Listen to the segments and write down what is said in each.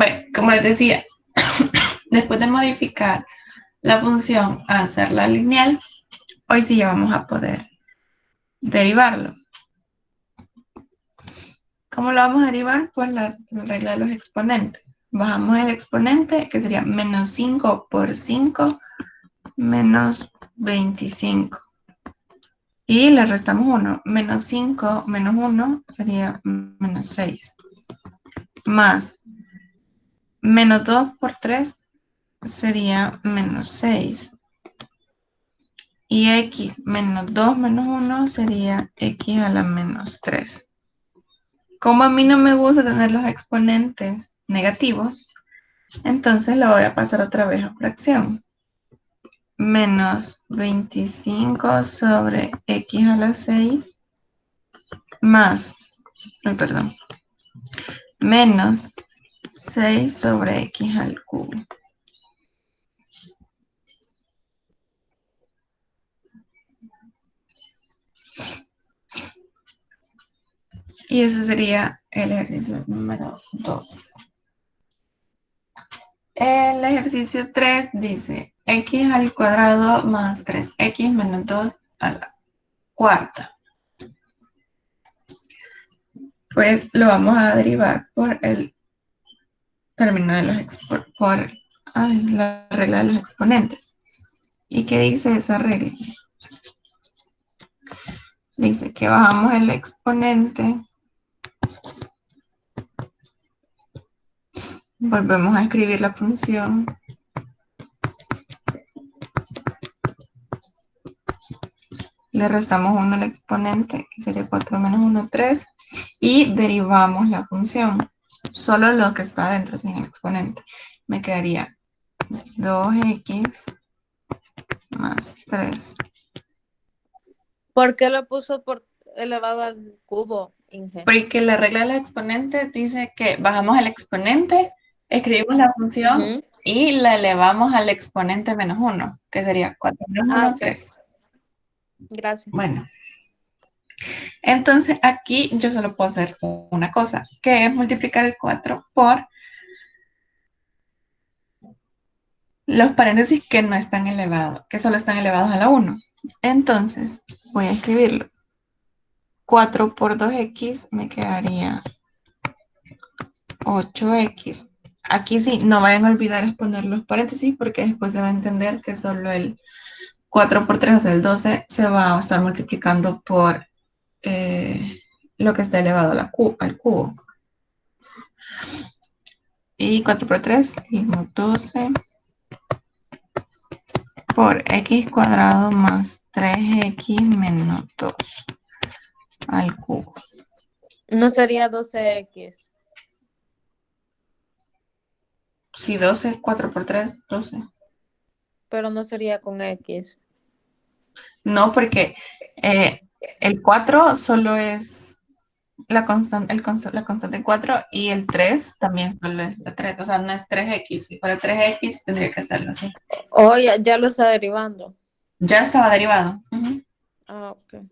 Bueno, como les decía, después de modificar la función a hacerla lineal, hoy sí ya vamos a poder derivarlo. ¿Cómo lo vamos a derivar? Pues la regla de los exponentes. Bajamos el exponente, que sería menos 5 por 5, menos 25. Y le restamos 1. Menos 5 menos 1 sería menos 6. Más menos 2 por 3 sería menos 6. Y x menos 2 menos 1 sería x a la menos 3. Como a mí no me gusta tener los exponentes negativos, entonces lo voy a pasar otra vez a fracción. Menos 25 sobre x a la 6 más, perdón, menos 6 sobre x al cubo. Y eso sería el ejercicio número 2. El ejercicio 3 dice x al cuadrado más 3x menos 2 a la cuarta. Pues lo vamos a derivar por el término de la regla de los exponentes. ¿Y qué dice esa regla? Dice que bajamos el exponente, volvemos a escribir la función, le restamos 1 al exponente, que sería 4 menos 1, 3, y derivamos la función, solo lo que está dentro sin el exponente. Me quedaría 2x más 3. ¿Por qué lo puso por elevado al cubo, Inge? Porque la regla de los exponentes dice que bajamos el exponente, escribimos la función Ujú. y la elevamos al exponente menos 1, que sería 4 menos Ah, 1, ok. 3. Gracias. Bueno, entonces aquí yo solo puedo hacer una cosa, que es multiplicar el 4 por los paréntesis que no están elevados, que solo están elevados a la 1. Entonces, voy a escribirlo. 4 por 2x me quedaría 8x. Aquí sí, no vayan a olvidar poner los paréntesis porque después se va a entender que solo el 4 por 3, o sea, el 12, se va a estar multiplicando por lo que está elevado a al cubo. Y 4 por 3, dijimos 12 por x cuadrado más 3x menos 2 al cubo. No sería 12x, Si 12, 4 por 3, 12. pero no sería con x. No, porque eh, el 4 solo es la constante 4 y el 3 también solo es la 3. O sea, no es 3x. Si fuera 3x, tendría que hacerlo así. Oh, ya lo está derivando. Ya estaba derivado. Ujú. Ah, ok.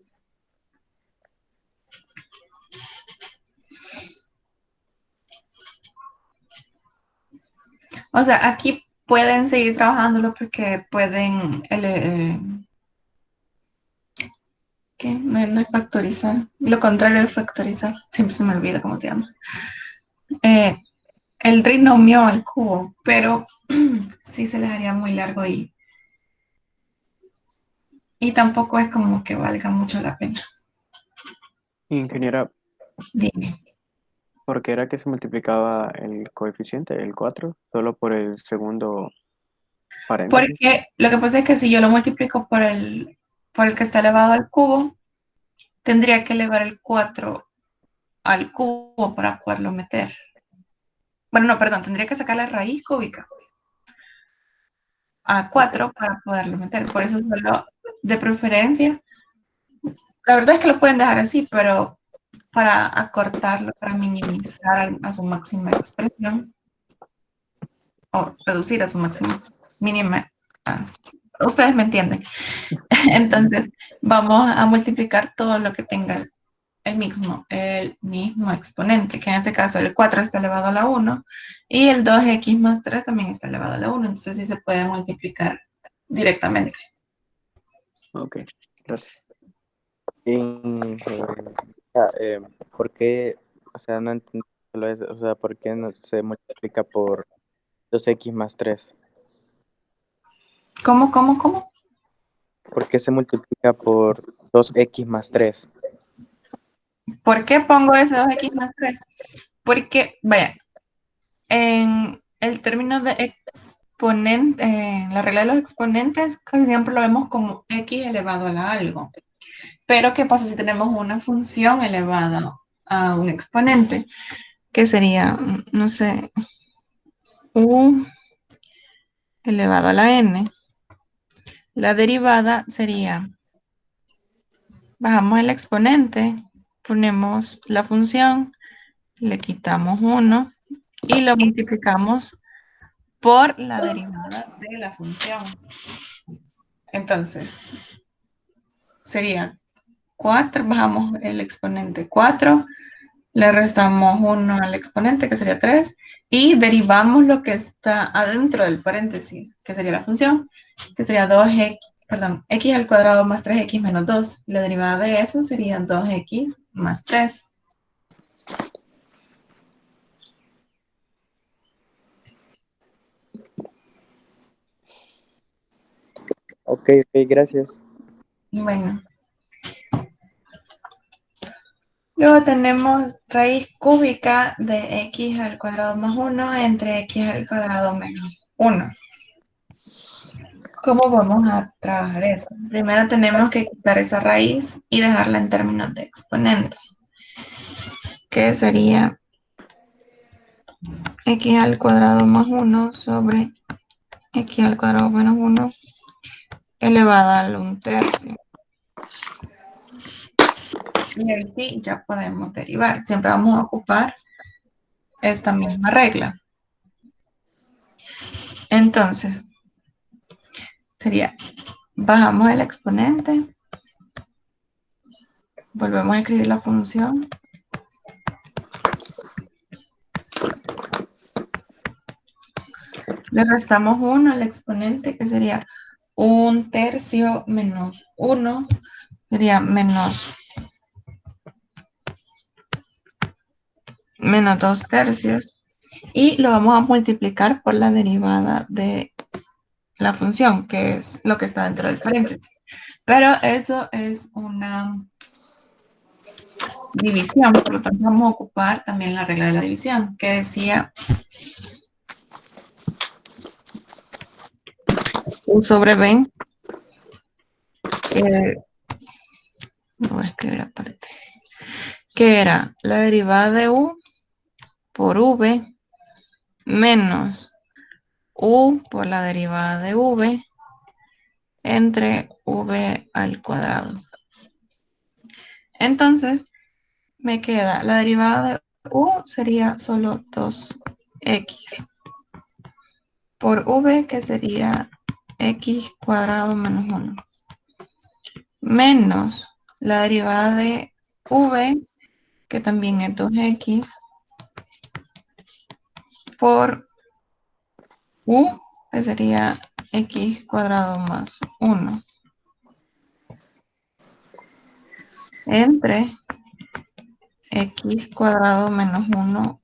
O sea, aquí pueden seguir trabajándolo porque pueden, ¿qué? No, no es factorizar. Lo contrario de factorizar. Siempre se me olvida cómo se llama. Eh, el trinomio al cubo, pero sí se les haría muy largo y tampoco es como que valga mucho la pena. Ingeniera, Dime. ¿por qué era que se multiplicaba el coeficiente, el 4 solo por el segundo paréntesis? Porque lo que pasa es que si yo lo multiplico por el que está elevado al cubo, tendría que elevar el 4 al cubo para poderlo meter. Bueno, no, perdón, tendría que sacar la raíz cúbica a Ok. 4 para poderlo meter. Por eso solo de preferencia. La verdad es que lo pueden dejar así, pero para acortarlo, para minimizar a su máxima expresión o reducir a su máxima mínima. ah, Ustedes me entienden. Entonces, vamos a multiplicar todo lo que tenga el mismo exponente, que en este caso el 4 está elevado a la 1 y el 2x más 3 también está elevado a la 1, entonces sí se puede multiplicar directamente. Ok, gracias. ¿Por qué? O sea, no entiendo o sea, ¿por qué no se multiplica por 2x más 3? ¿Cómo? ¿Por qué se multiplica por 2x más 3? ¿Por qué pongo ese 2x más 3? Porque, vaya, en el término de exponente, en la regla de los exponentes, casi siempre lo vemos como x elevado a la algo. Pero, ¿qué pasa si tenemos una función elevada a un exponente? Que sería, no sé, u elevado a la n. La derivada sería, bajamos el exponente, ponemos la función, le quitamos 1 y lo multiplicamos por la derivada de la función. Entonces, sería 4, bajamos el exponente 4, le restamos 1 al exponente, que sería 3, y derivamos lo que está adentro del paréntesis, que sería la función, que sería 2x, perdón, x al cuadrado más 3x menos 2. La derivada de eso sería 2x más 3. Ok, gracias. Bueno. Luego tenemos raíz cúbica de x al cuadrado más 1 entre x al cuadrado menos 1. ¿Cómo vamos a trabajar eso? Primero tenemos que quitar esa raíz y dejarla en términos de exponente, que sería x al cuadrado más 1 sobre x al cuadrado menos 1 elevado al 1/3. Y ahí sí ya podemos derivar. Siempre vamos a ocupar esta misma regla. Entonces, sería, bajamos el exponente, volvemos a escribir la función. Le restamos 1 al exponente, que sería 1/3 menos 1, sería menos 2/3. Y lo vamos a multiplicar por la derivada de la función, que es lo que está dentro del paréntesis. Pero eso es una división, por lo tanto vamos a ocupar también la regla de la división, que decía u sobre b, que lo voy a escribir aparte, que era la derivada de u por v menos u por la derivada de v entre v al cuadrado. Entonces, me queda la derivada de u sería solo 2x por v, que sería x cuadrado menos 1, menos la derivada de v, que también es 2x por u, que sería x cuadrado más 1, entre x cuadrado menos 1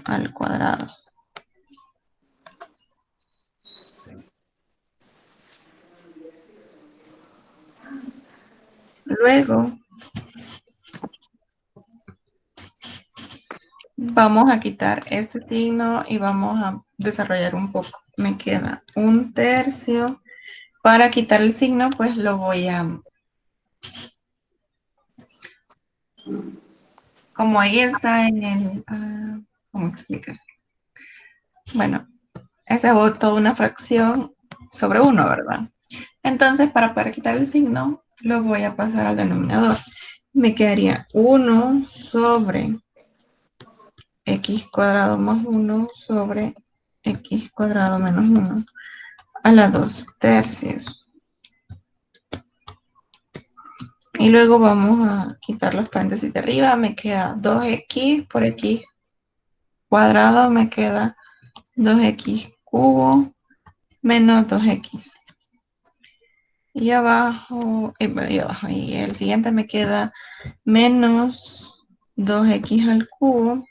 al cuadrado. Luego vamos a quitar este signo y vamos a desarrollar un poco. Me queda 1/3. Para quitar el signo, pues lo voy a... Como ahí está en el... ¿cómo explicar? Bueno, esa es toda una fracción sobre 1, ¿verdad? Entonces, para poder quitar el signo, lo voy a pasar al denominador. Me quedaría 1 sobre x cuadrado más 1 sobre x cuadrado menos 1 a la 2/3. Y luego vamos a quitar los paréntesis de arriba. Me queda 2x por x cuadrado. Me queda 2x cubo menos 2x. Y abajo, y el siguiente me queda menos 2x al cubo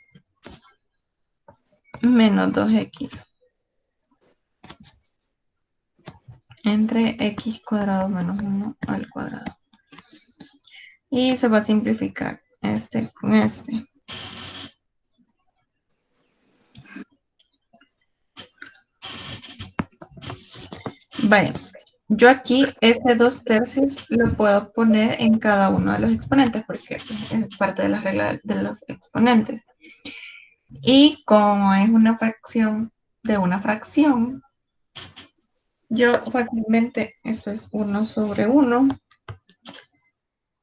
menos 2x entre x cuadrado menos 1 al cuadrado. Y se va a simplificar este con este. Vaya, yo aquí este 2/3 lo puedo poner en cada uno de los exponentes porque es parte de la regla de los exponentes. Y como es una fracción de una fracción, yo fácilmente, esto es 1 sobre 1,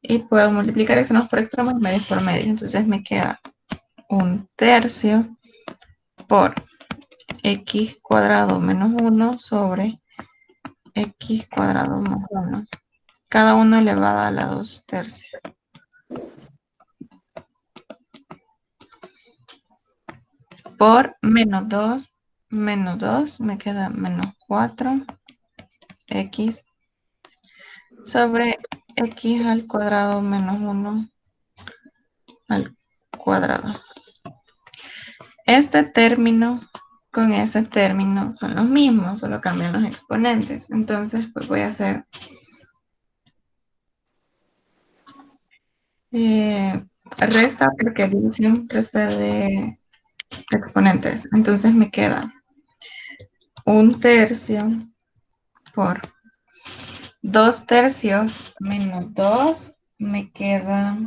y puedo multiplicar extremos por extremos, medios por medios. Entonces me queda 1/3 por x cuadrado menos 1 sobre x cuadrado más 1. Cada uno elevado a la 2/3. Por menos 2 me queda menos 4x sobre x al cuadrado menos 1 al cuadrado. Este término con ese término son los mismos, solo cambian los exponentes. Entonces, pues voy a hacer resta, porque división resta de exponentes. Entonces me queda 1/3 por 2/3 menos 2, me queda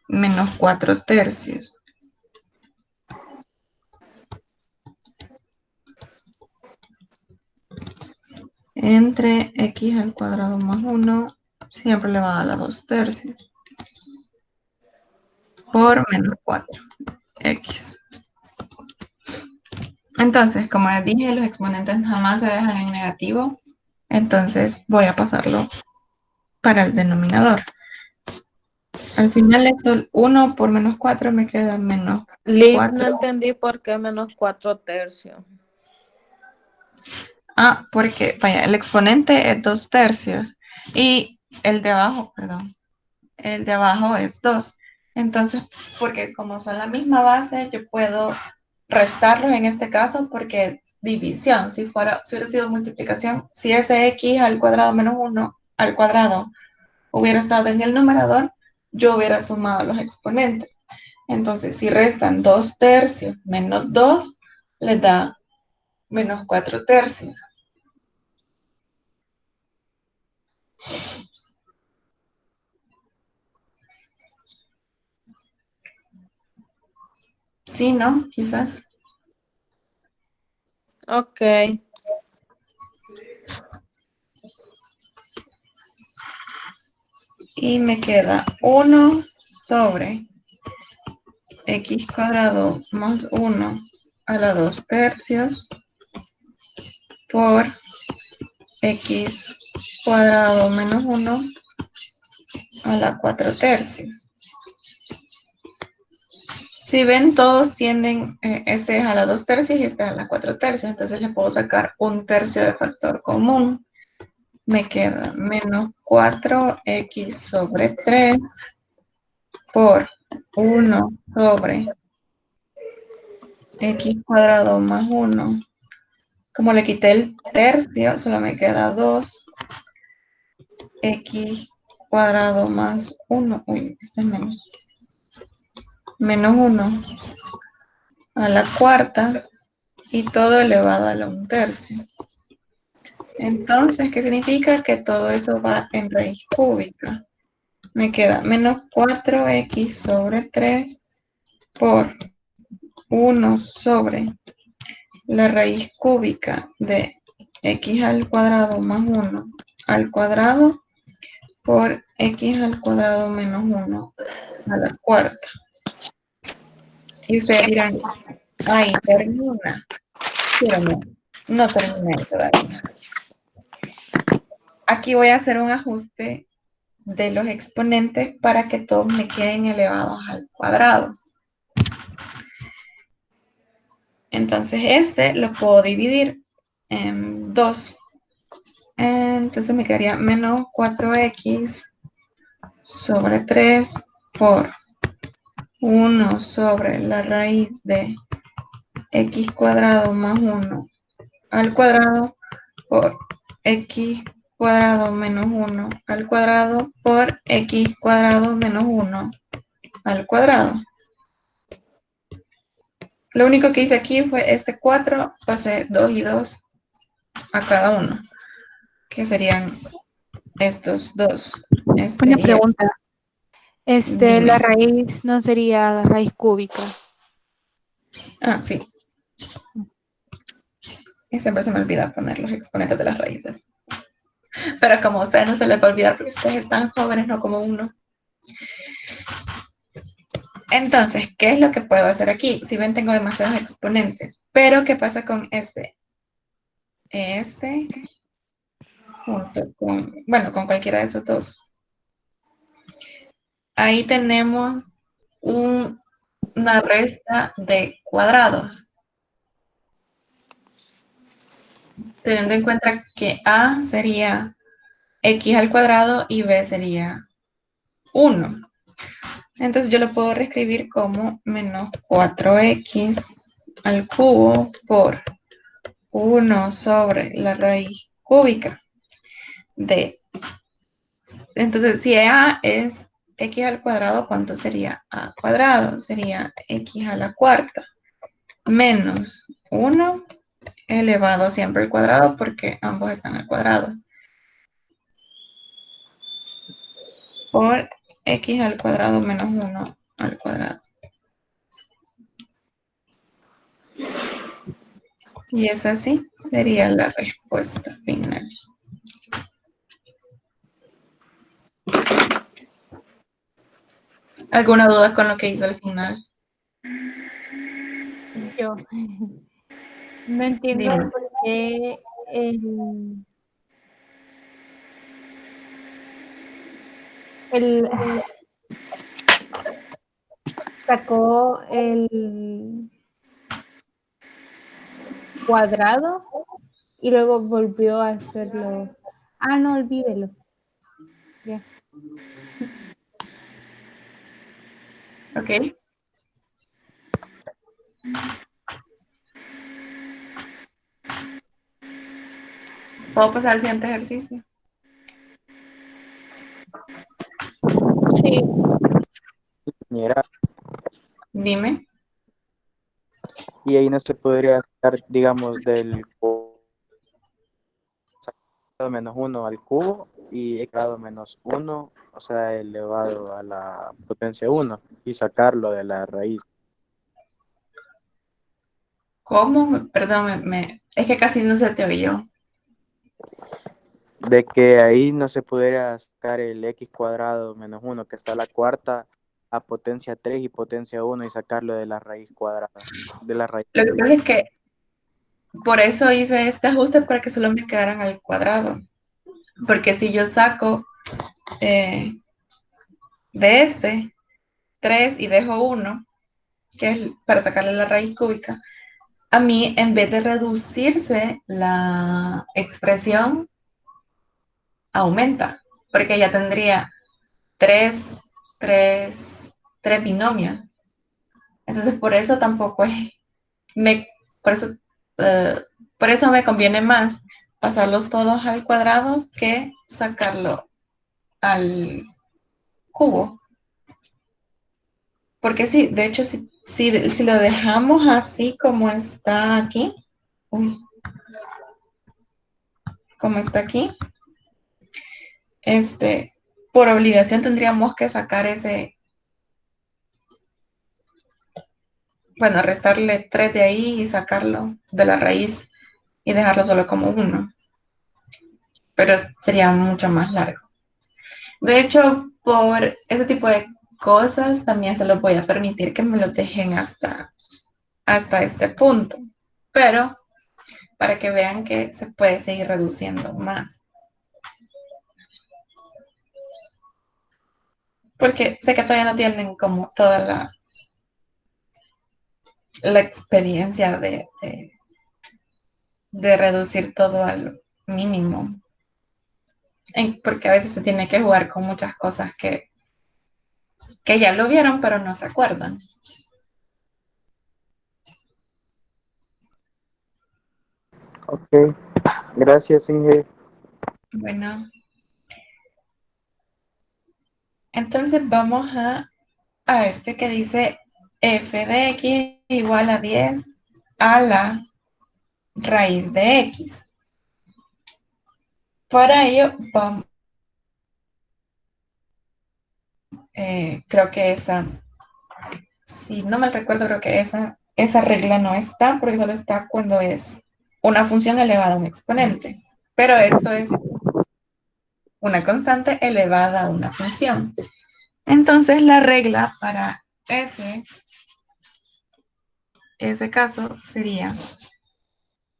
menos 4/3. Entre x al cuadrado más 1, siempre elevado a la 2/3. Por menos 4x. Entonces, como les dije, los exponentes jamás se dejan en negativo. Entonces voy a pasarlo para el denominador. Al final esto, 1 por menos 4 me queda menos Liz, 4. no entendí por qué menos 4/3. Ah, porque, vaya, el exponente es 2/3 y el de abajo, perdón, el de abajo es 2. Entonces, porque como son la misma base, yo puedo restarlos en este caso porque es división. Si hubiera sido multiplicación, si ese x al cuadrado menos 1 al cuadrado hubiera estado en el numerador, yo hubiera sumado los exponentes. Entonces, si restan 2/3 menos 2, les da menos 4/3. Sí, ¿no? Quizás. Ok. Y me queda 1 sobre x cuadrado más 1 a la 2/3 por x cuadrado menos 1 a la 4/3. Si ven, todos tienen, este es a la 2/3 y este es a la 4/3. Entonces le puedo sacar 1/3 de factor común. Me queda menos 4x sobre 3 por 1 sobre x cuadrado más 1. Como le quité el tercio, solo me queda 2x cuadrado más 1. Uy, este es menos 1 a la cuarta y todo elevado a la 1/3. Entonces, ¿qué significa? Que todo eso va en raíz cúbica. Me queda menos 4x sobre 3 por 1 sobre la raíz cúbica de x al cuadrado más 1 al cuadrado por x al cuadrado menos 1 a la cuarta. Y ustedes dirán, ahí termina. Pero no termina todavía. Aquí voy a hacer un ajuste de los exponentes para que todos me queden elevados al cuadrado. Entonces este lo puedo dividir en 2. Entonces me quedaría menos 4x sobre 3 por 1 sobre la raíz de x cuadrado más 1 al cuadrado por x cuadrado menos 1 al cuadrado por x cuadrado menos 1 al cuadrado. Lo único que hice aquí fue este 4, pasé 2 y 2 a cada uno, que serían estos dos. Una pregunta. Dime. La raíz no sería raíz cúbica. Ah, sí. Y siempre se me olvida poner los exponentes de las raíces. Pero como a ustedes no se les va a olvidar porque ustedes están jóvenes, no como uno. Entonces, ¿qué es lo que puedo hacer aquí? Si ven, tengo demasiados exponentes. Pero, ¿qué pasa con este? Este, junto con, bueno, con cualquiera de esos dos. Ahí tenemos una resta de cuadrados. Teniendo en cuenta que A sería x al cuadrado y B sería 1. Entonces yo lo puedo reescribir como menos 4x al cubo por 1 sobre la raíz cúbica de. Entonces si A es x al cuadrado, ¿cuánto sería A cuadrado? Sería x a la cuarta menos 1 elevado siempre al cuadrado porque ambos están al cuadrado. Por x al cuadrado menos 1 al cuadrado. Y es así, sería la respuesta final. ¿Alguna duda con lo que hizo al final? Yo no entiendo Dime. por qué sacó el cuadrado y luego volvió a hacerlo. Ah, no, olvídelo. Ya. Ok. ¿Puedo pasar al siguiente ejercicio? Sí. Mira, Dime. y ahí no se podría sacar, digamos, del menos 1 al cubo y x grado menos 1, o sea, elevado a la potencia 1 y sacarlo de la raíz. ¿Cómo? Perdón, es que casi no se te oyó. De que ahí no se pudiera sacar el x cuadrado menos 1 que está a la cuarta a potencia 3 y potencia 1 y sacarlo de la raíz cuadrada, de la raíz. Lo que pasa es que por eso hice este ajuste para que solo me quedaran al cuadrado. Porque si yo saco de este 3 y dejo 1, que es para sacarle la raíz cúbica, a mí en vez de reducirse la expresión aumenta, porque ya tendría tres binomios. Entonces por eso tampoco es, por eso, eh, por eso me conviene más pasarlos todos al cuadrado que sacarlo al cubo. Porque sí, de hecho, si lo dejamos así como está aquí, como está aquí, por obligación tendríamos que sacar ese, bueno, restarle 3 de ahí y sacarlo de la raíz y dejarlo solo como 1. Pero sería mucho más largo. De hecho, por ese tipo de cosas también se los voy a permitir que me lo dejen hasta este punto. Pero para que vean que se puede seguir reduciendo más. porque sé que todavía no tienen como toda la experiencia de reducir todo al mínimo. Porque a veces se tiene que jugar con muchas cosas que ya lo vieron, pero no se acuerdan. Ok, gracias, Inge. Bueno, entonces vamos a este que dice f de x igual a 10 a la raíz de x. Para ello, creo que si no me recuerdo, creo que esa regla no está, porque solo está cuando es una función elevada a un exponente. Pero esto es una constante elevada a una función. Entonces, la regla para ese caso sería,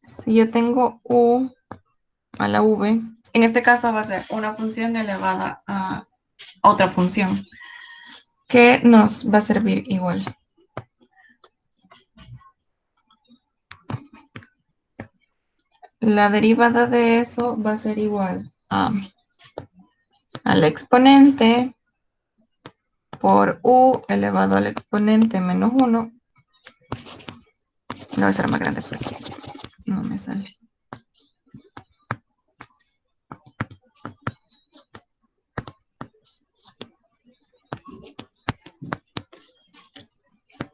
si yo tengo u a la v, en este caso va a ser una función elevada a otra función, que nos va a servir igual. La derivada de eso va a ser igual al exponente por u elevado al exponente menos 1. No va a ser más grande porque no me sale.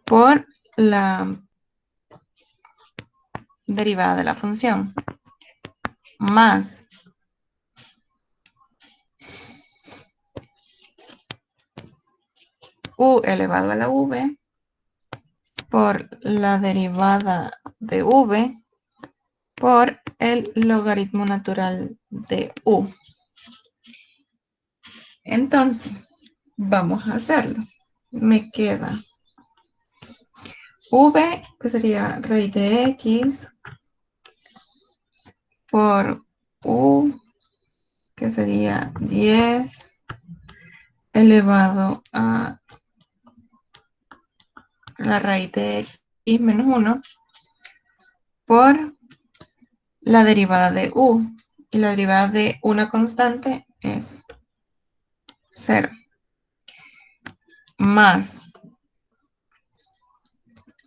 Por la derivada de la función más u elevado a la v por la derivada de v por el logaritmo natural de u. Entonces, vamos a hacerlo. Me queda v, que sería raíz de x, por u, que sería 10 elevado a la raíz de x menos 1, por la derivada de u. Y la derivada de una constante es 0. Más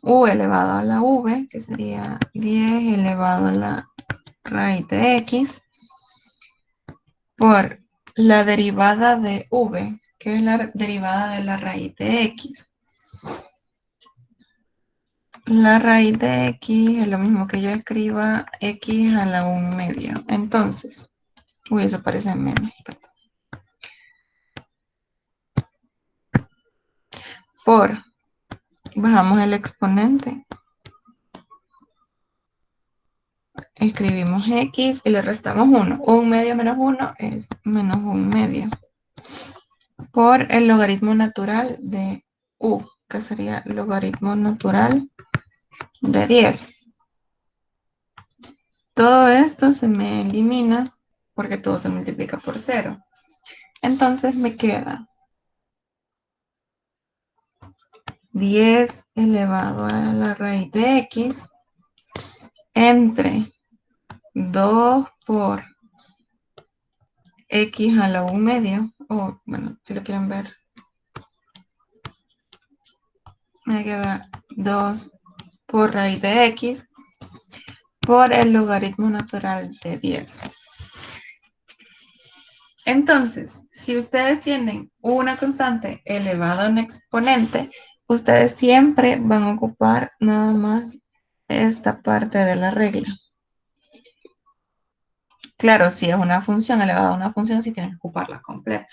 u elevado a la v, que sería 10 elevado a la raíz de x, por la derivada de v, que es la derivada de la raíz de x. La raíz de x es lo mismo que yo escriba x a la 1/2. Entonces, uy, eso parece menos. Bajamos el exponente. Escribimos x y le restamos 1. 1/2 menos 1 es menos 1/2. Por el logaritmo natural de u, que sería logaritmo natural de 10. Todo esto se me elimina porque todo se multiplica por 0. Entonces me queda 10 elevado a la raíz de x entre 2 por x a la 1/2. O bueno, si lo quieren ver, me queda 2 por raíz de x por el logaritmo natural de 10. Entonces, si ustedes tienen una constante elevada a un exponente, ustedes siempre van a ocupar nada más esta parte de la regla. Claro, si es una función elevada a una función, sí tienen que ocuparla completa.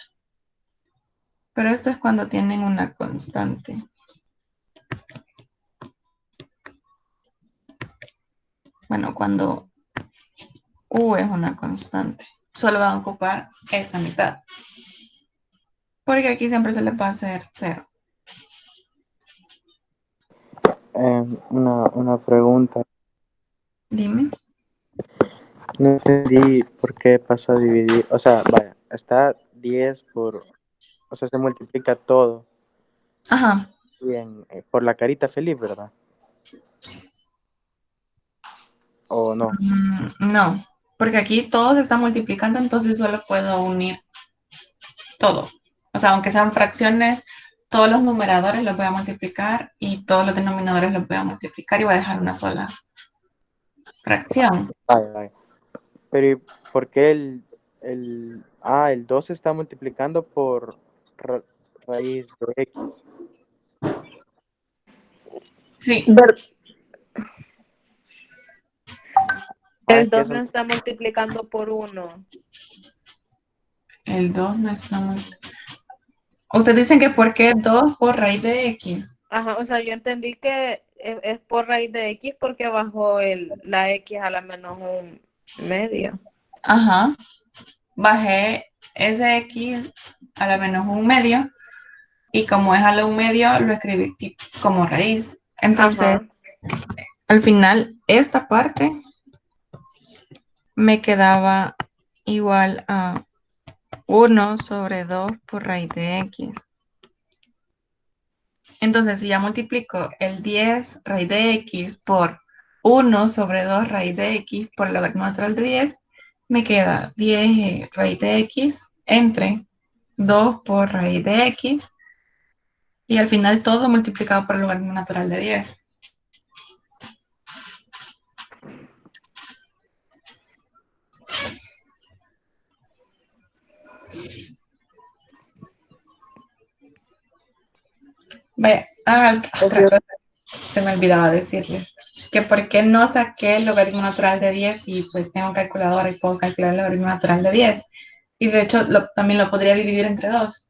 Pero esto es cuando tienen una constante. Bueno, cuando u es una constante, solo van a ocupar esa mitad. Porque aquí siempre se le va a hacer 0. Una pregunta. Dime. No entendí por qué pasó a dividir. O sea, vaya, está 10 por O sea, se multiplica todo. Ajá. Bien, por la carita feliz, ¿verdad? ¿O no? No, porque aquí todo se está multiplicando, entonces solo puedo unir todo. O sea, aunque sean fracciones, todos los numeradores los voy a multiplicar y todos los denominadores los voy a multiplicar y voy a dejar una sola fracción. Vaya, vaya. Pero ¿y por qué el 2 se está multiplicando por raíz de X? Sí, Ah, El es que 2 eso no está multiplicando por 1. el 2 no está Ustedes dicen que ¿por qué 2 por raíz de X? Ajá, o sea, yo entendí que es por raíz de X porque bajó la X a la menos un medio. Ajá. Bajé ese X a la menos un medio y como es a la un medio lo escribí como raíz. Entonces, Ajá. al final, esta parte me quedaba igual a 1 sobre 2 por raíz de X. Entonces, si ya multiplico el 10 raíz de X por 1 sobre 2 raíz de X por el logaritmo natural de 10, me queda 10 raíz de X entre 2 por raíz de X y al final todo multiplicado por el logaritmo natural de 10. Vaya, otra cosa, se me olvidaba decirles, que por qué no saqué el logaritmo natural de 10 y pues tengo calculadora y puedo calcular el logaritmo natural de 10. Y de hecho también lo podría dividir entre 2.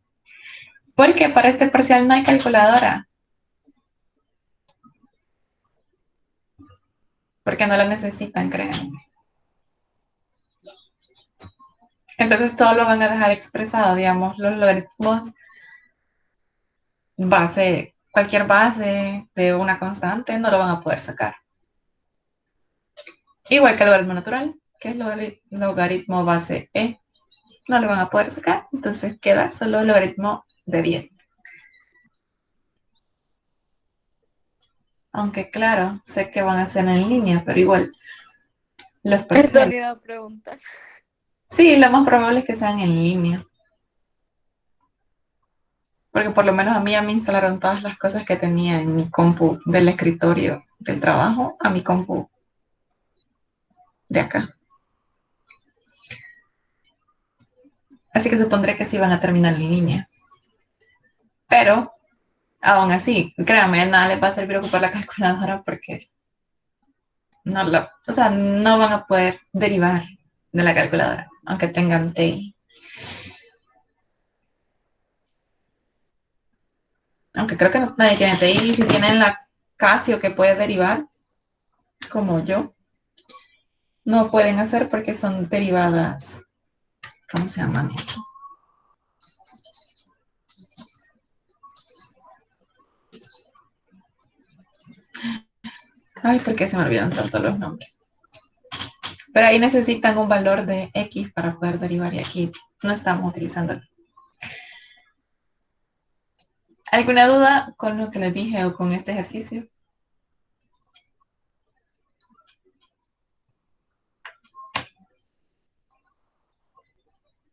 Porque para este parcial no hay calculadora. Porque no la necesitan, créanme. Entonces todo lo van a dejar expresado, digamos, los logaritmos base, cualquier base de una constante no lo van a poder sacar. Igual que el logaritmo natural, que es logaritmo base E, no lo van a poder sacar, entonces queda solo el logaritmo de 10. Aunque claro, sé que van a ser en línea, pero igual los Esto parciales. le iba a preguntar. Sí, lo más probable es que sean en línea. Porque por lo menos a mí ya me instalaron todas las cosas que tenía en mi compu del escritorio del trabajo a mi compu de acá. Así que supondré que sí van a terminar en línea. Pero, aún así, créanme, nada les va a servir ocupar la calculadora porque no van a poder derivar de la calculadora, aunque tengan TI. Aunque creo que nadie tiene TI, si tienen la Casio que puede derivar, como yo, no pueden hacer porque son derivadas, ¿cómo se llaman eso? Ay, ¿por qué se me olvidan tanto los nombres? Pero ahí necesitan un valor de X para poder derivar y aquí no estamos utilizándolo. ¿Alguna duda con lo que les dije o con este ejercicio?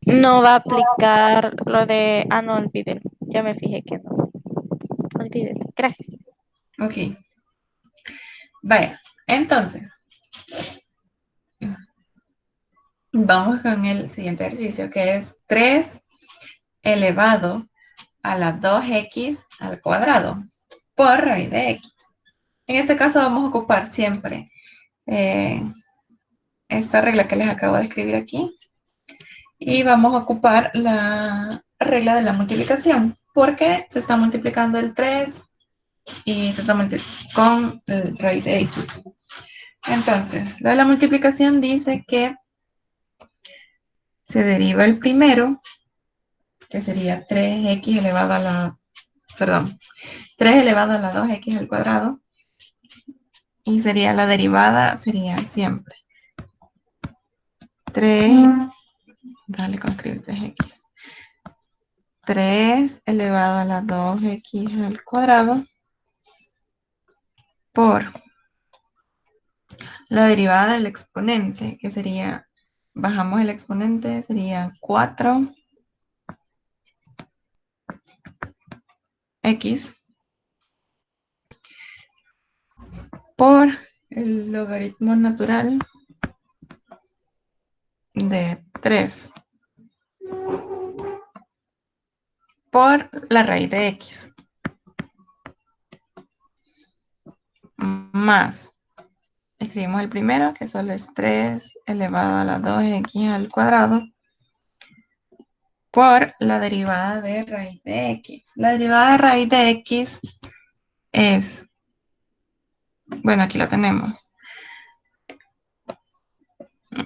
No va a aplicar lo de... Ah, no, olvídelo. Ya me fijé que no. Olvídelo. Gracias. Ok. Vaya, entonces, vamos con el siguiente ejercicio, que es 3 elevado a la 2x al cuadrado por raíz de x. En este caso vamos a ocupar siempre esta regla que les acabo de escribir aquí. Y vamos a ocupar la regla de la multiplicación, porque se está multiplicando el 3 y se está multiplicando con el raíz de x. Entonces, la de la multiplicación dice que se deriva el primero, que sería 3x elevado a la, perdón, 3 elevado a la 2x al cuadrado, y sería la derivada, sería siempre 3, dale con escribir 3x, 3 elevado a la 2x al cuadrado por la derivada del exponente, que sería, bajamos el exponente, sería 4x por el logaritmo natural de 3 por la raíz de x más, escribimos el primero que solo es 3 elevado a la 2x al cuadrado por la derivada de raíz de x. La derivada de raíz de x es, bueno, aquí lo tenemos,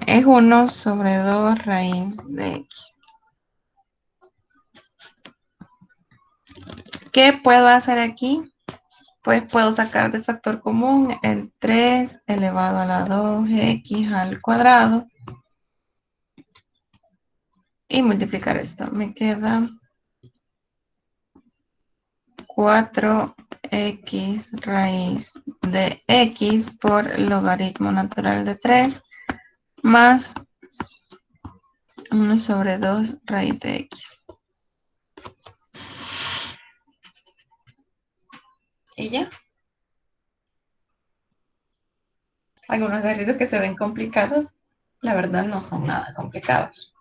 es 1 sobre 2 raíz de x. ¿Qué puedo hacer aquí? Pues puedo sacar de factor común el 3 elevado a la 2x al cuadrado y multiplicar esto. Me queda 4x raíz de x por logaritmo natural de 3 más 1 sobre 2 raíz de x. ¿Y ya? Algunos ejercicios que se ven complicados, la verdad no son nada complicados.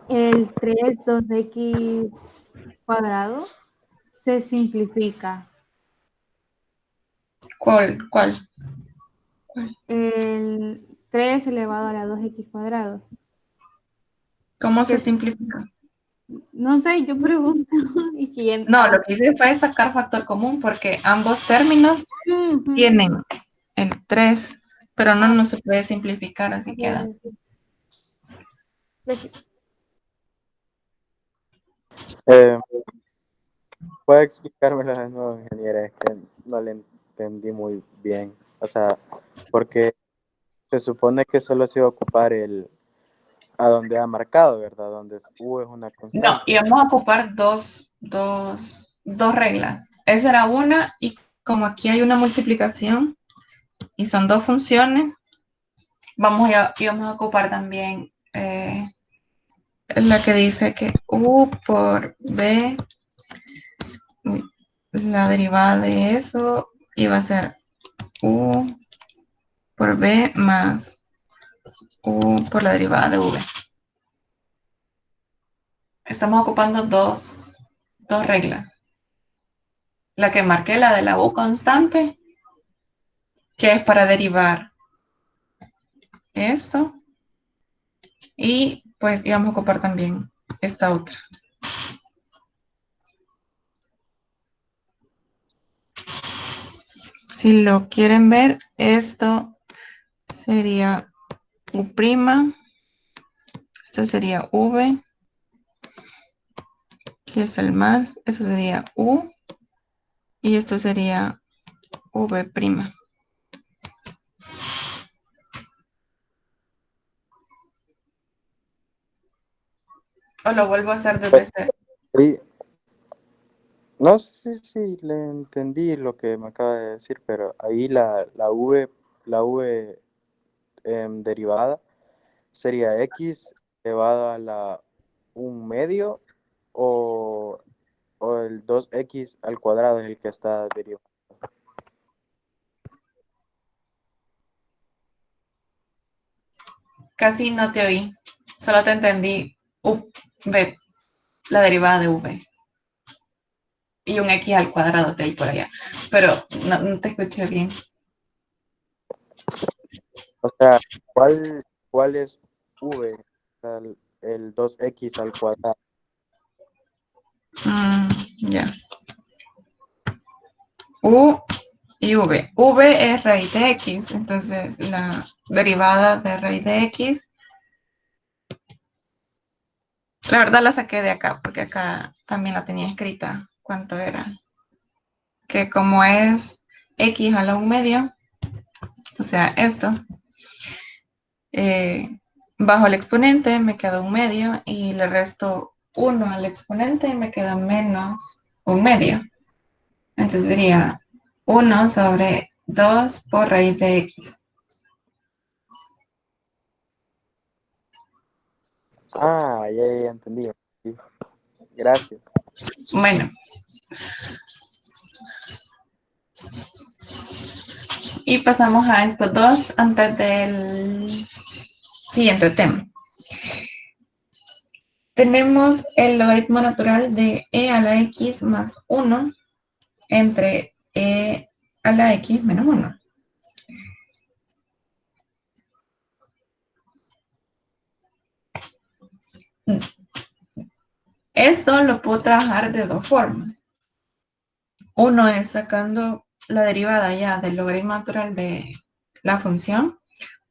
El 3, 2x cuadrado se simplifica. ¿Cuál? El 3 elevado a la 2x cuadrado. ¿Cómo se ¿Qué? simplifica? No sé, yo pregunto. Y que No, lo que hice fue sacar factor común porque ambos términos tienen el 3, pero no se puede simplificar, así queda. ¿Puede explicármelo de nuevo, ingeniera? Es que no le entendí muy bien. O sea, porque se supone que solo se iba a ocupar a donde ha marcado, ¿verdad? Donde U es una No, constante. íbamos a ocupar dos reglas. Esa era una, y como aquí hay una multiplicación y son dos funciones, íbamos a ocupar también la que dice que U por B, la derivada de eso iba a ser U por B más U por la derivada de V. Estamos ocupando dos reglas. La que marqué, la de la U constante, que es para derivar esto. Y pues íbamos a ocupar también esta otra. Si lo quieren ver, esto sería U', esto sería V, que es el más, eso sería U, y esto sería V'. O lo vuelvo a hacer desde este. Sí. No sé si le entendí lo que me acaba de decir, pero ahí la V derivada sería X elevado a la 1/2 o el 2x al cuadrado es el que está derivado. Casi no te oí, solo te entendí V, la derivada de V. Y un X al cuadrado te di por allá, pero no te escuché bien. O sea, ¿cuál es V? O sea, el 2x al cuadrado. Ya. U y V. V es raíz de X, entonces la derivada de raíz de X, la verdad la saqué de acá, porque acá también la tenía escrita. ¿Cuánto era? Que como es X a la 1/2, o sea, esto, Bajo el exponente me queda un medio y le resto 1 al exponente y me queda menos un medio. Entonces sería 1 sobre 2 por raíz de x. Ah, ya entendí. Sí. Gracias. Bueno, y pasamos a estos dos antes del siguiente tema. Tenemos el logaritmo natural de e a la x más 1 entre e a la x menos 1. Esto lo puedo trabajar de dos formas. Uno es sacando la derivada ya del logaritmo natural de la función,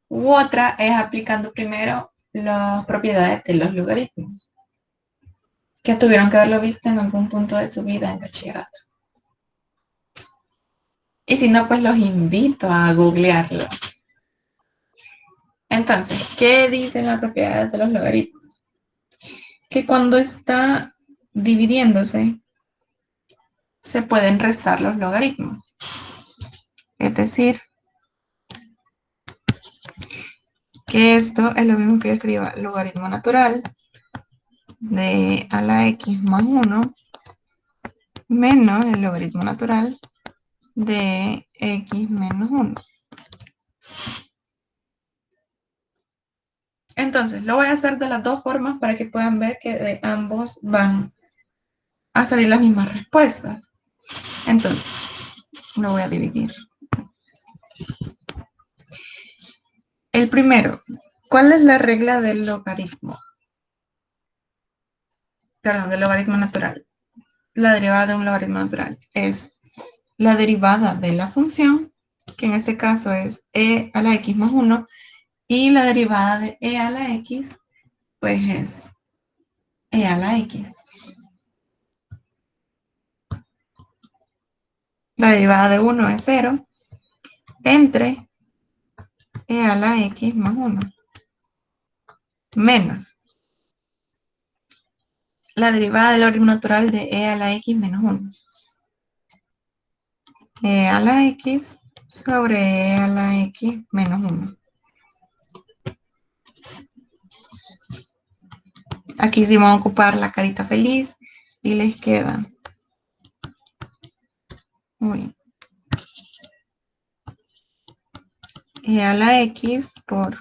u otra es aplicando primero las propiedades de los logaritmos, que tuvieron que haberlo visto en algún punto de su vida en bachillerato. Y si no, pues los invito a googlearlo. Entonces, ¿qué dicen las propiedades de los logaritmos? Que cuando está dividiéndose, se pueden restar los logaritmos. Es decir, que esto es lo mismo que yo escriba logaritmo natural de a la x más 1 menos el logaritmo natural de x menos 1. Entonces, lo voy a hacer de las dos formas para que puedan ver que de ambos van a salir las mismas respuestas. Entonces, lo voy a dividir. El primero, ¿cuál es la regla del logaritmo? Perdón, del logaritmo natural. La derivada de un logaritmo natural es la derivada de la función, que en este caso es e a la x más 1, y la derivada de e a la x, pues es e a la x. La derivada de 1 es 0, entre e a la x más 1, menos la derivada del logaritmo natural de e a la x menos 1. E a la x sobre e a la x menos 1. Aquí sí vamos a ocupar la carita feliz y les queda e a la x por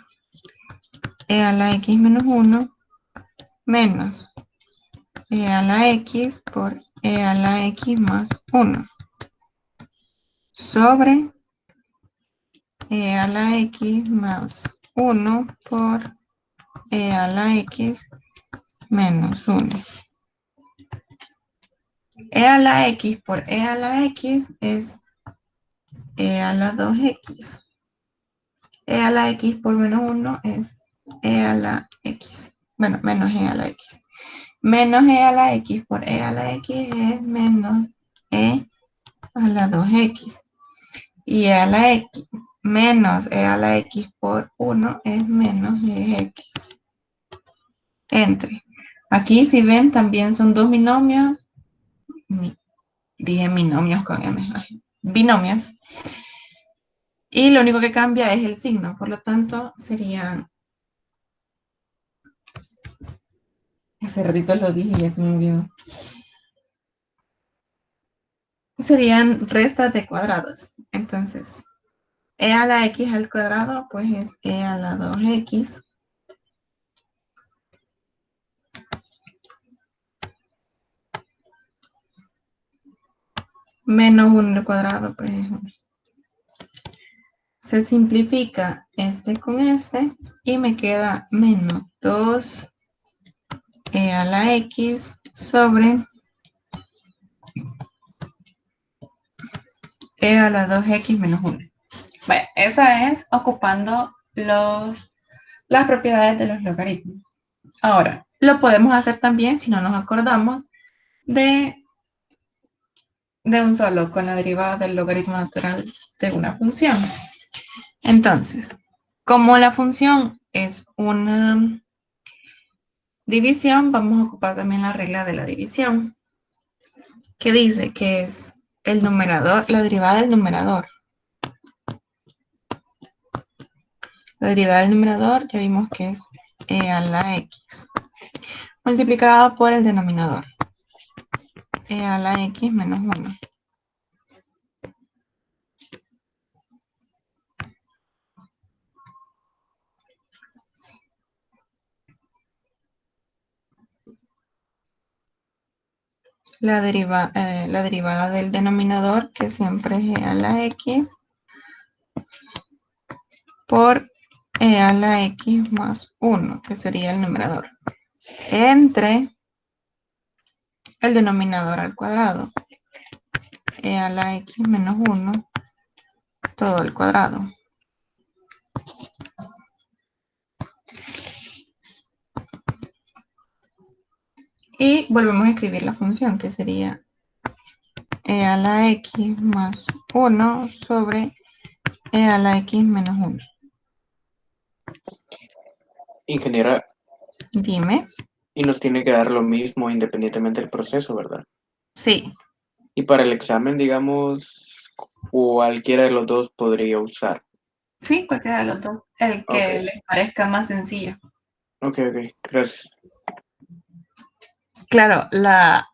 e a la x menos 1 menos e a la x por e a la x más 1 sobre e a la x más 1 por e a la x menos 1. E a la x por e a la x es e a la 2x. E a la x por menos 1 es e a la x. Bueno, menos e a la x. Menos e a la x por e a la x es menos e a la 2x. Y e a la x menos e a la x por 1 es menos ex. Entre. Aquí si ven también son dos binomios. Dije binomios con m. Binomios. Y lo único que cambia es el signo. Por lo tanto serían... Hace ratito lo dije y ya se me olvidó. Serían restas de cuadrados. Entonces, e a la x al cuadrado, pues es e a la 2x. Menos 1 al cuadrado, pues es 1. Se simplifica este con este y me queda menos 2 e a la x sobre e a la 2x menos 1. Bueno, esa es ocupando las propiedades de los logaritmos. Ahora, lo podemos hacer también si no nos acordamos de un solo con la derivada del logaritmo natural de una función. Entonces, Como la función es una división, vamos a ocupar también la regla de la división, que dice que es el numerador, la derivada del numerador. La derivada del numerador ya vimos que es e a la x, multiplicado por el denominador, e a la x menos 1. La derivada del denominador, que siempre es e a la x, por e a la x más 1, que sería el numerador, entre el denominador al cuadrado, e a la x menos 1, todo al cuadrado. Y volvemos a escribir la función, que sería e a la x más 1 sobre e a la x menos 1. Ingeniera, Dime. y nos tiene que dar lo mismo independientemente del proceso, ¿verdad? Sí, Y para el examen, digamos, cualquiera de los dos podría usar. sí, cualquiera de los dos. El que Ok. les parezca más sencillo. Ok, gracias. Claro, la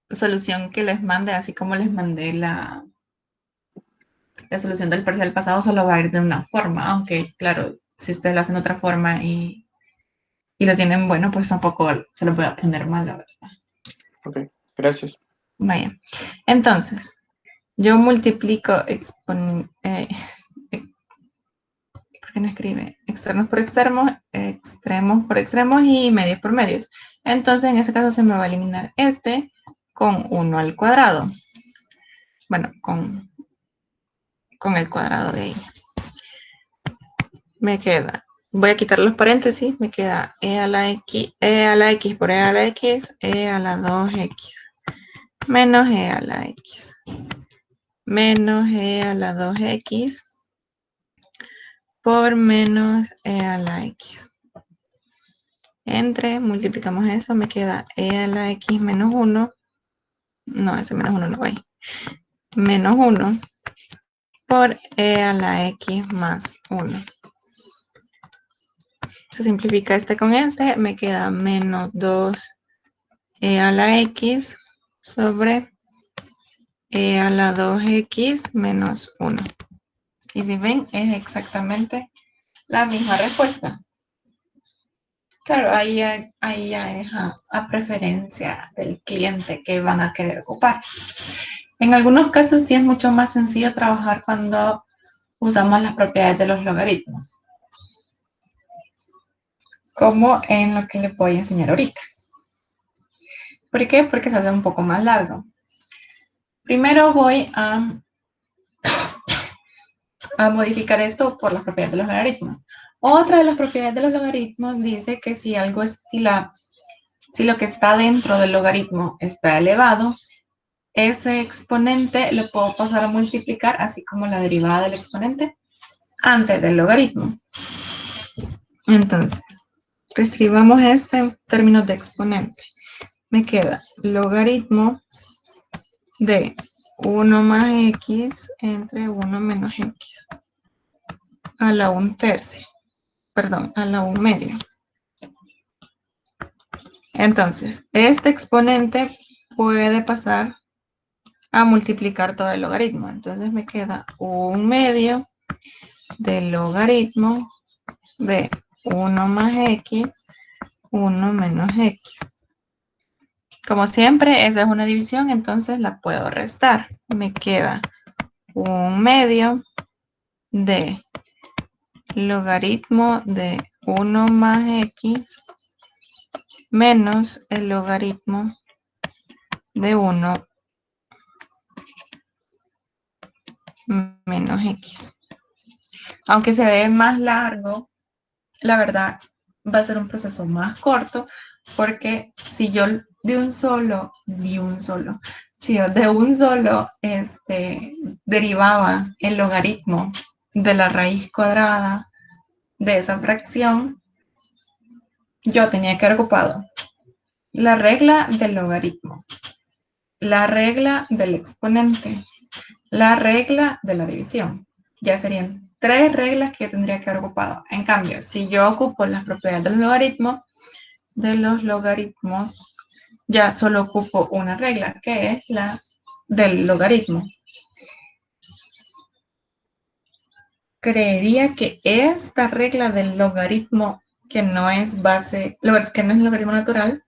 solución que les mande, así como les mandé la solución del parcial pasado, solo va a ir de una forma, aunque claro, si ustedes lo hacen de otra forma y lo tienen bueno, pues tampoco se lo voy a poner mal, la verdad. Ok, gracias. Vaya. Entonces, yo multiplico ¿por qué no escribe? Externos por extremos por extremos y medios por medios. Entonces, en ese caso se me va a eliminar este con 1 al cuadrado. Bueno, con el cuadrado de ahí. Me queda, voy a quitar los paréntesis, me queda e a la x por e a la x, e a la 2x, menos e a la x, menos e a la 2x, por menos e a la x. Entre, multiplicamos eso, me queda e a la x menos 1, no, ese menos 1 no va ahí, menos 1 por e a la x más 1. Se simplifica este con este, me queda menos 2 e a la x sobre e a la 2x menos 1. Y si ven, es exactamente la misma respuesta. Claro, ahí ya es a preferencia del cliente que van a querer ocupar. En algunos casos sí es mucho más sencillo trabajar cuando usamos las propiedades de los logaritmos, como en lo que les voy a enseñar ahorita. ¿Por qué? Porque se hace un poco más largo. Primero voy a modificar esto por las propiedades de los logaritmos. Otra de las propiedades de los logaritmos dice que si lo que está dentro del logaritmo está elevado, ese exponente lo puedo pasar a multiplicar, así como la derivada del exponente, antes del logaritmo. Entonces, reescribamos esto en términos de exponente. Me queda logaritmo de 1 más x entre 1 menos x a la 1/3. Perdón, a la 1/2. Entonces, este exponente puede pasar a multiplicar todo el logaritmo. Entonces me queda 1/2 del logaritmo de 1 más x, 1 menos x. Como siempre, esa es una división, entonces la puedo restar. Me queda 1/2 de logaritmo de 1 más x menos el logaritmo de 1 menos x. Aunque se ve más largo, la verdad va a ser un proceso más corto, porque si yo de un solo derivaba el logaritmo de la raíz cuadrada de esa fracción, yo tenía que haber ocupado la regla del logaritmo, la regla del exponente, la regla de la división. Ya serían 3 reglas que yo tendría que haber ocupado. En cambio, si yo ocupo las propiedades de los logaritmos, ya solo ocupo una regla, que es la del logaritmo. Creería que esta regla del logaritmo, que no es logaritmo natural,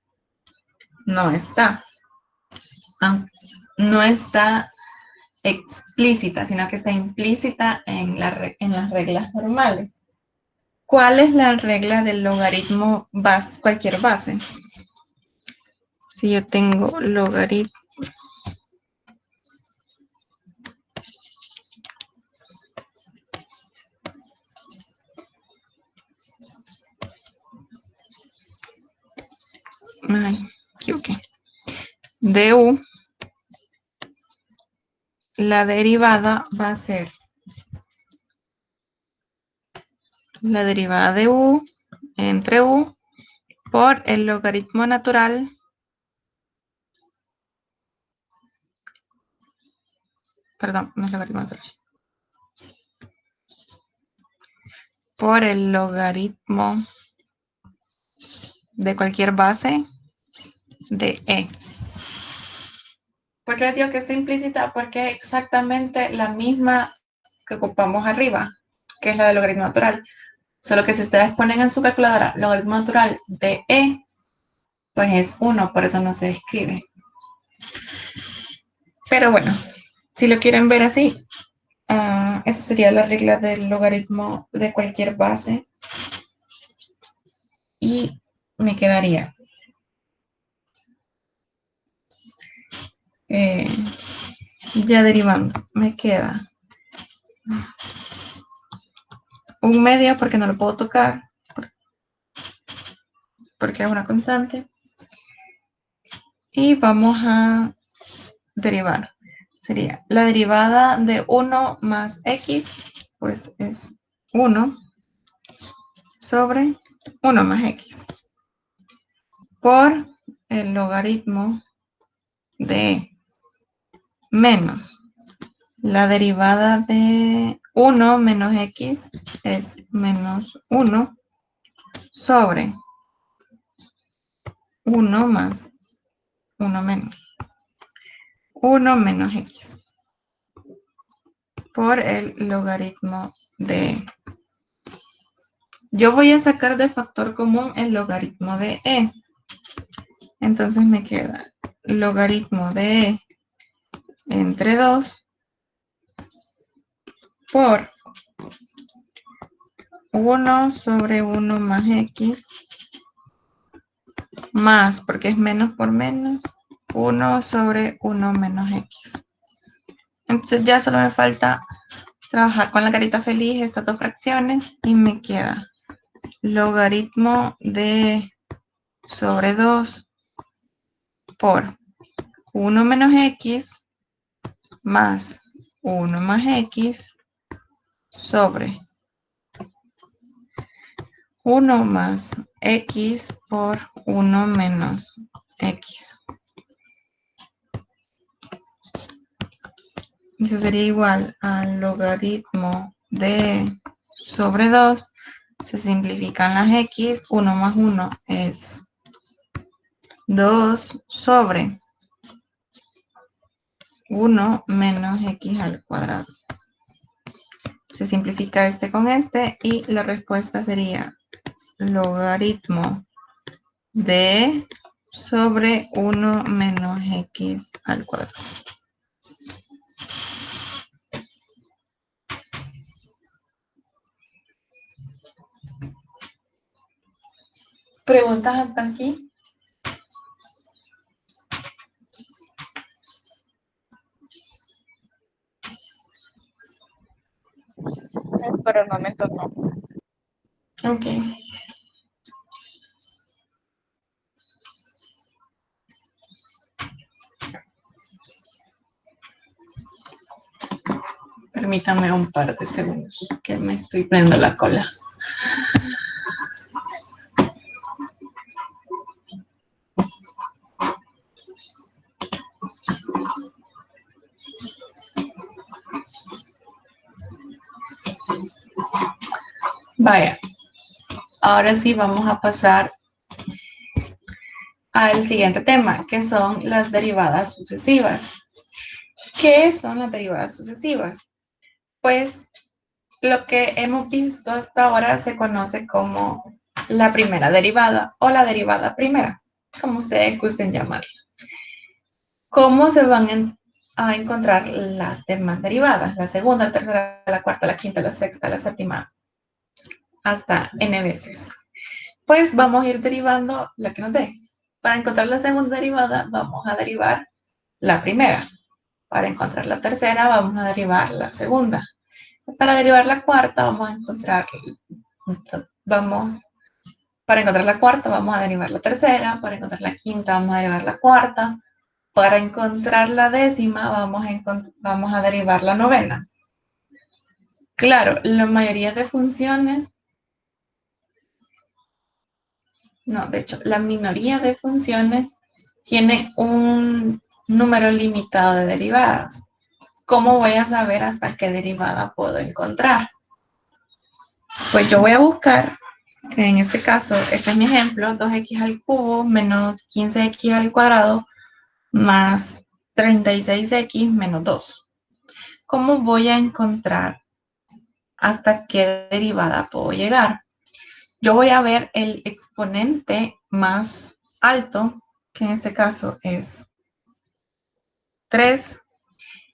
no está. No está explícita, sino que está implícita en las reglas normales. ¿Cuál es la regla del logaritmo cualquier base? Si yo tengo logaritmo, de u, la derivada va a ser la derivada de u entre u por el logaritmo natural perdón, no es logaritmo natural, por el logaritmo de cualquier base de e. ¿Por qué les digo que está implícita? Porque es exactamente la misma que ocupamos arriba, que es la del logaritmo natural. Solo que si ustedes ponen en su calculadora logaritmo natural de e, pues es 1, por eso no se escribe. Pero bueno, si lo quieren ver así, esa sería la regla del logaritmo de cualquier base. Y me quedaría ya derivando, me queda 1/2 porque no lo puedo tocar, porque es una constante. Y vamos a derivar. Sería la derivada de 1 más x, pues es 1 sobre 1 más x por el logaritmo de menos la derivada de 1 menos x es menos 1 sobre 1 más 1 menos 1 menos x por el logaritmo de. Yo voy a sacar de factor común el logaritmo de e. Entonces me queda logaritmo de e entre 2 por 1 sobre 1 más x más, porque es menos por menos, 1 sobre 1 menos x. Entonces ya solo me falta trabajar con la carita feliz estas dos fracciones y me queda logaritmo de sobre 2 por 1 menos x más 1 más x sobre 1 más x por 1 menos x. Eso sería igual al logaritmo de sobre 2. Se simplifican las x. 1 más 1 es 2 sobre 1 menos x al cuadrado. Se simplifica este con este y la respuesta sería logaritmo de sobre 1 menos x al cuadrado. ¿Preguntas hasta aquí? Por el momento no. Ok. Permítame un par de segundos que me estoy poniendo la cola. Vaya, ahora sí vamos a pasar al siguiente tema, que son las derivadas sucesivas. ¿Qué son las derivadas sucesivas? Pues lo que hemos visto hasta ahora se conoce como la primera derivada o la derivada primera, como ustedes gusten llamarla. ¿Cómo se van a encontrar las demás derivadas? La segunda, la tercera, la cuarta, la quinta, la sexta, la séptima, hasta n veces. Pues vamos a ir derivando la que nos dé. Para encontrar la segunda derivada, vamos a derivar la primera. Para encontrar la tercera, vamos a derivar la segunda. Para derivar la cuarta, vamos a encontrar la cuarta, vamos a derivar la tercera. Para encontrar la quinta, vamos a derivar la cuarta. Para encontrar la décima, vamos a derivar la novena. Claro, la mayoría de funciones, no, de hecho, la minoría de funciones tiene un número limitado de derivadas. ¿Cómo voy a saber hasta qué derivada puedo encontrar? Pues yo voy a buscar, en este caso, este es mi ejemplo, 2x al cubo menos 15x al cuadrado más 36x menos 2. ¿Cómo voy a encontrar hasta qué derivada puedo llegar? Yo voy a ver el exponente más alto, que en este caso es 3,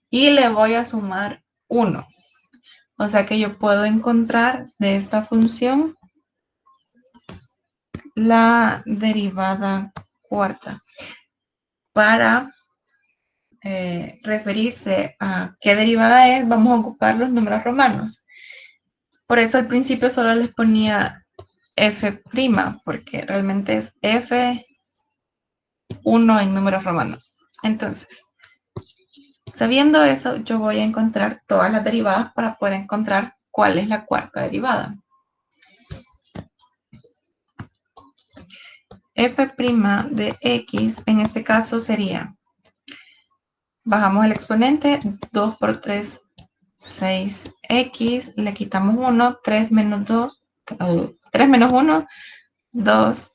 y le voy a sumar 1. O sea que yo puedo encontrar de esta función la derivada cuarta. Para referirse a qué derivada es, vamos a ocupar los números romanos. Por eso al principio solo les ponía f', porque realmente es f1 en números romanos. Entonces, sabiendo eso, yo voy a encontrar todas las derivadas para poder encontrar cuál es la cuarta derivada. F' de x, en este caso sería, bajamos el exponente, 2 por 3, 6x, le quitamos 1, 3 menos 2, 3 menos 1, 2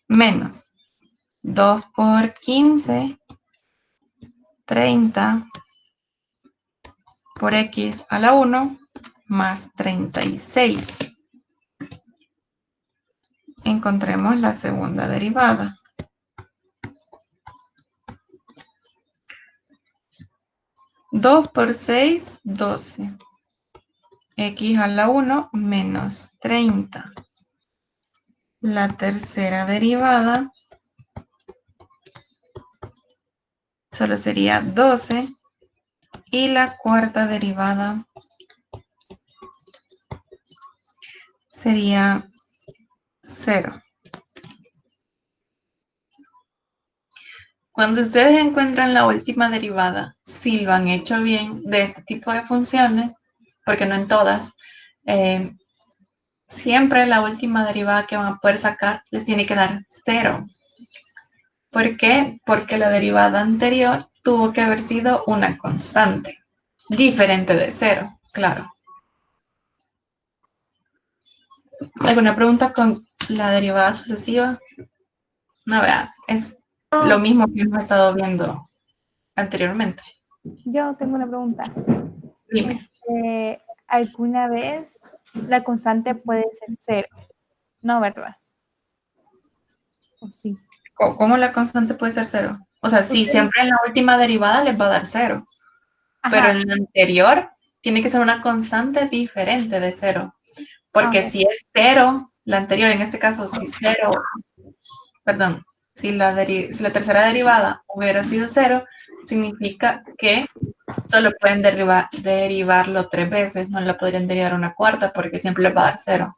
menos 2 por 15, 30 por x a la 1 más 36. Encontremos la segunda derivada. 2 por 6, 12. X a la 1 menos 30. La tercera derivada solo sería 12. Y la cuarta derivada sería 0. Cuando ustedes encuentran la última derivada, si lo han hecho bien de este tipo de funciones, porque no en todas, siempre la última derivada que van a poder sacar les tiene que dar 0. ¿Por qué? Porque la derivada anterior tuvo que haber sido una constante, diferente de 0, claro. ¿Alguna pregunta con la derivada sucesiva? No, vea, es lo mismo que hemos estado viendo anteriormente. Yo tengo una pregunta. Dime. ¿Alguna vez la constante puede ser 0? No, ¿verdad? ¿O sí? ¿Cómo la constante puede ser 0? O sea, sí, siempre en la última derivada les va a dar 0. Ajá. Pero en la anterior tiene que ser una constante diferente de 0. Porque si es 0, la anterior, en este caso, si 0, perdón, si la tercera derivada hubiera sido 0, significa que solo pueden derivarlo 3 veces, no la podrían derivar una cuarta porque siempre les va a dar 0.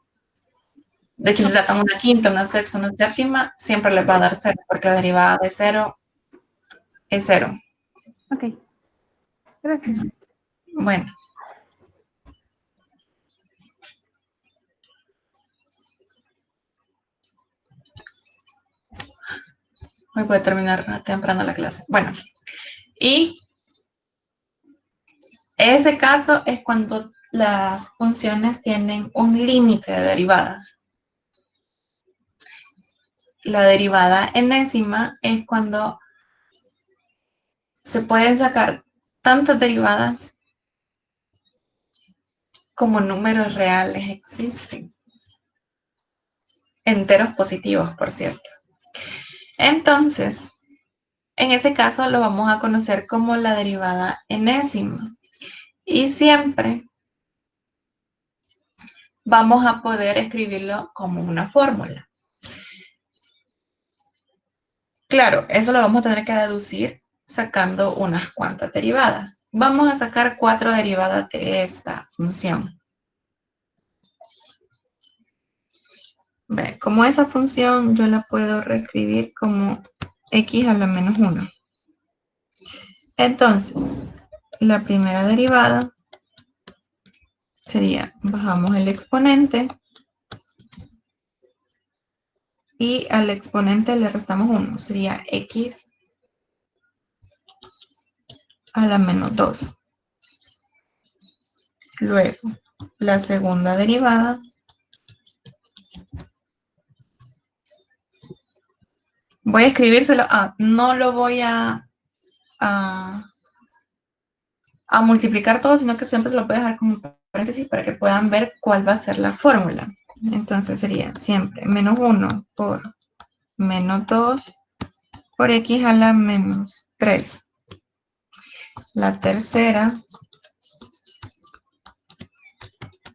De hecho, si sacan una quinta, una sexta, una séptima, siempre les va a dar 0 porque la derivada de 0 es 0. Ok. Gracias. Bueno. Hoy voy a terminar temprano la clase. Bueno, y ese caso es cuando las funciones tienen un límite de derivadas. La derivada enésima es cuando se pueden sacar tantas derivadas como números reales existen. Enteros positivos, por cierto. Entonces, en ese caso lo vamos a conocer como la derivada enésima. Y siempre vamos a poder escribirlo como una fórmula. Claro, eso lo vamos a tener que deducir sacando unas cuantas derivadas. Vamos a sacar 4 derivadas de esta función. Como esa función yo la puedo reescribir como x a la menos 1. Entonces, la primera derivada sería, bajamos el exponente y al exponente le restamos 1. Sería x a la menos 2. Luego, la segunda derivada voy a escribírselo. No lo voy a multiplicar todo, sino que siempre se lo voy a dejar como paréntesis para que puedan ver cuál va a ser la fórmula. Entonces sería siempre menos 1 por menos 2 por x a la menos 3. La tercera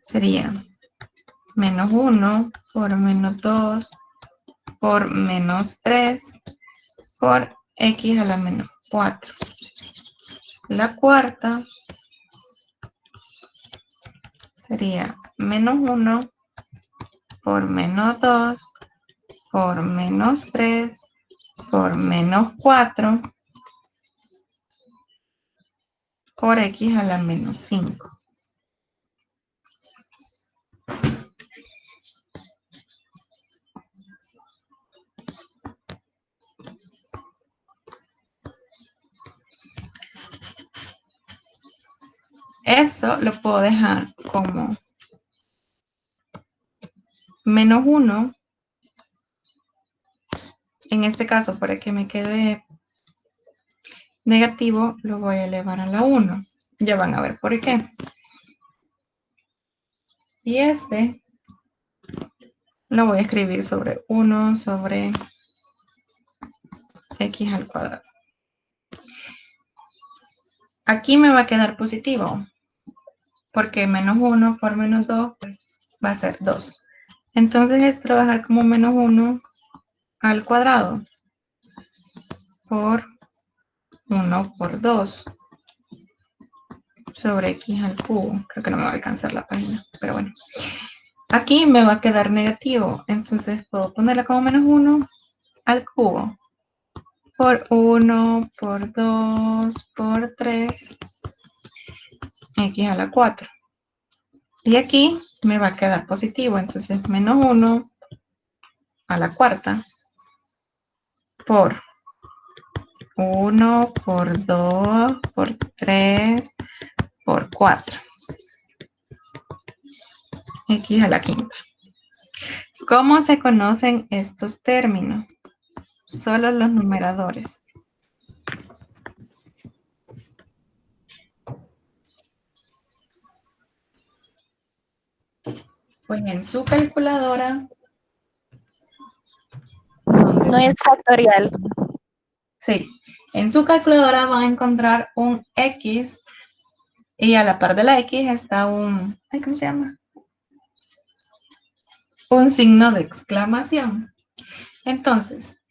sería menos 1 por menos 2 por menos 3 por x a la menos 4. La cuarta sería menos 1 por menos 2 por menos 3 por menos 4 por x a la menos 5. Eso lo puedo dejar como menos 1. En este caso, para que me quede negativo, lo voy a elevar a la 1. Ya van a ver por qué. Y este lo voy a escribir sobre 1 sobre x al cuadrado. Aquí me va a quedar positivo, porque menos 1 por menos 2 va a ser 2. Entonces esto lo voy a dejar como menos 1 al cuadrado por 1 por 2 sobre x al cubo. Creo que no me va a alcanzar la página, pero bueno. Aquí me va a quedar negativo, entonces puedo ponerla como menos 1 al cubo por 1 por 2 por 3 x a la 4. Y aquí me va a quedar positivo, entonces menos 1 a la cuarta por 1 por 2 por 3 por 4 x a la quinta. ¿Cómo se conocen estos términos? Solo los numeradores. Pues en su calculadora. No es factorial. Sí, en su calculadora van a encontrar un X y a la par de la X está un, ¿cómo se llama? Un signo de exclamación. Entonces,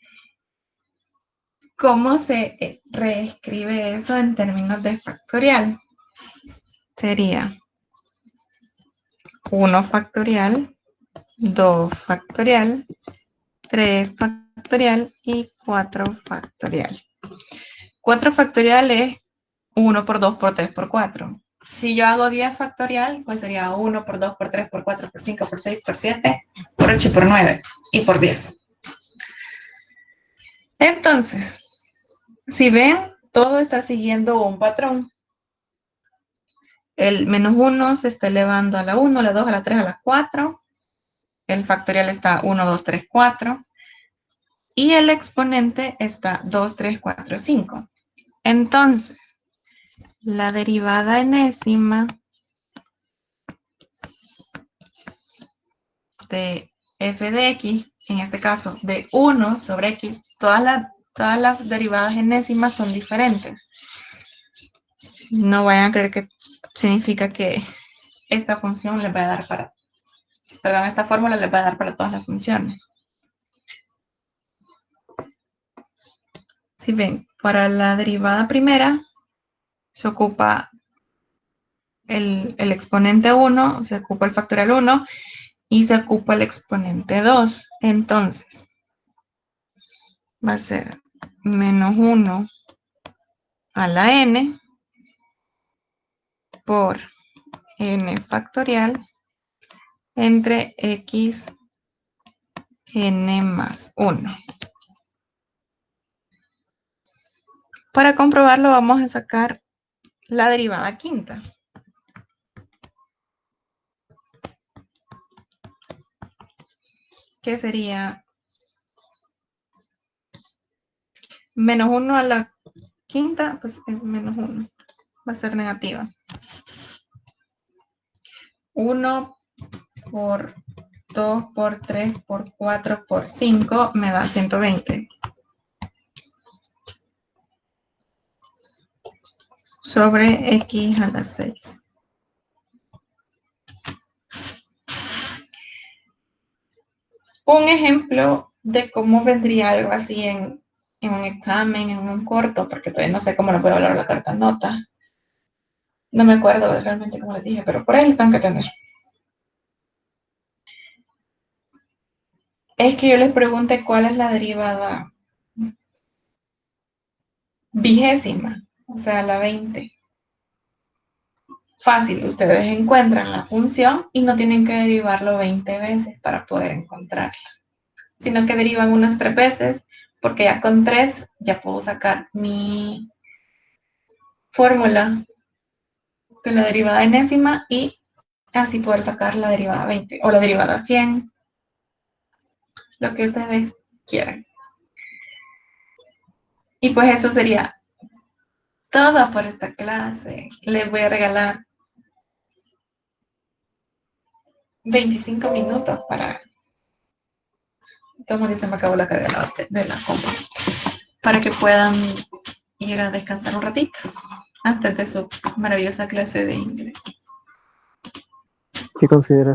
¿cómo se reescribe eso en términos de factorial? Sería 1 factorial, 2 factorial, 3 factorial y 4 factorial. 4 factorial es 1 por 2 por 3 por 4. Si yo hago 10 factorial, pues sería 1 por 2 por 3 por 4 por 5 por 6 por 7 por 8 por 9 y por 10. Entonces, si ven, todo está siguiendo un patrón. El menos 1 se está elevando a la 1, a la 2, a la 3, a la 4. El factorial está 1, 2, 3, 4. Y el exponente está 2, 3, 4, 5. Entonces, la derivada enésima de f de x, en este caso de 1 sobre x, todas las derivadas enésimas son diferentes. No vayan a creer que significa que esta función les va a dar para, perdón, esta fórmula les va a dar para todas las funciones. Si ven, para la derivada primera se ocupa el exponente 1, se ocupa el factorial 1 y se ocupa el exponente 2. Entonces, va a ser menos 1 a la n por n factorial entre x n más 1. Para comprobarlo vamos a sacar la derivada quinta. Que sería menos 1 a la quinta, pues es menos 1. Va a ser negativa. 1 por 2 por 3 por 4 por 5 me da 120. Sobre x a la 6. Un ejemplo de cómo vendría algo así en un examen, en un corto, porque todavía no sé cómo lo voy a hablar la carta nota. No me acuerdo realmente cómo les dije, pero por ahí lo tengo que tener. Es que yo les pregunte cuál es la derivada vigésima, o sea, la 20. Fácil, ustedes encuentran la función y no tienen que derivarlo 20 veces para poder encontrarla, sino que derivan unas 3 veces, porque ya con 3 ya puedo sacar mi fórmula de la derivada enésima y así poder sacar la derivada 20 o la derivada 100, lo que ustedes quieran. Y pues eso sería todo por esta clase. Les voy a regalar 25 minutos para... Como se me acabó la carga de la compu. Para que puedan ir a descansar un ratito antes de su maravillosa clase de inglés. ¿Qué consideras